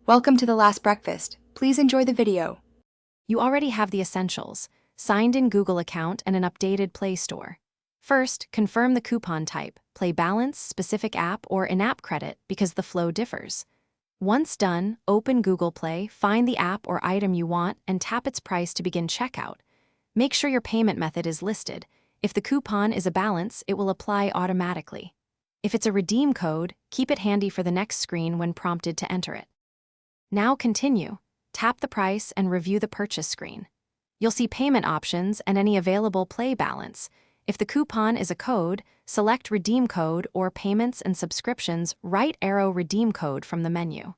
Welcome to The Last Breakfast. Please enjoy the video. You already have the essentials: signed-in Google account and an updated Play Store. First, confirm the coupon type, Play Balance, specific app, or in-app credit because the flow differs. Once done, open Google Play, find the app or item you want, and tap its price to begin checkout. Make sure your payment method is listed. If the coupon is a balance, it will apply automatically. If it's a redeem code, keep it handy for the next screen when prompted to enter it. Now continue. Tap the price and review the purchase screen. You'll see payment options and any available Play balance. If the coupon is a code, select Redeem Code or Payments and Subscriptions, right arrow Redeem Code from the menu.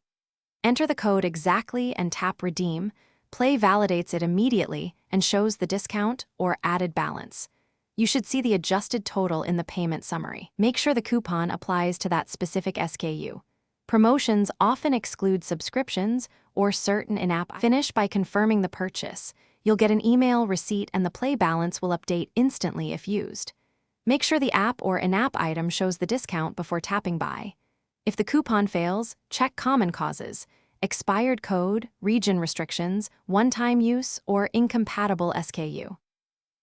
Enter the code exactly and tap Redeem. Play validates it immediately and shows the discount or added balance. You should see the adjusted total in the payment summary. Make sure the coupon applies to that specific SKU. Promotions often exclude subscriptions or certain in-app. Finish by confirming the purchase. You'll get an email receipt and the Play balance will update instantly if used. Make sure the app or in-app item shows the discount before tapping Buy. If the coupon fails, check common causes: expired code, region restrictions, one-time use, or incompatible SKU.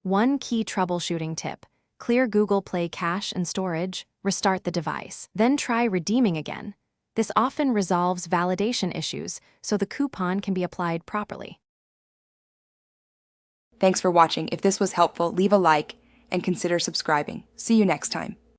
One key troubleshooting tip: clear Google Play cache and storage, restart the device. Then try redeeming again. This often resolves validation issues, so the coupon can be applied properly. Thanks for watching. If this was helpful, leave a like and consider subscribing. See you next time.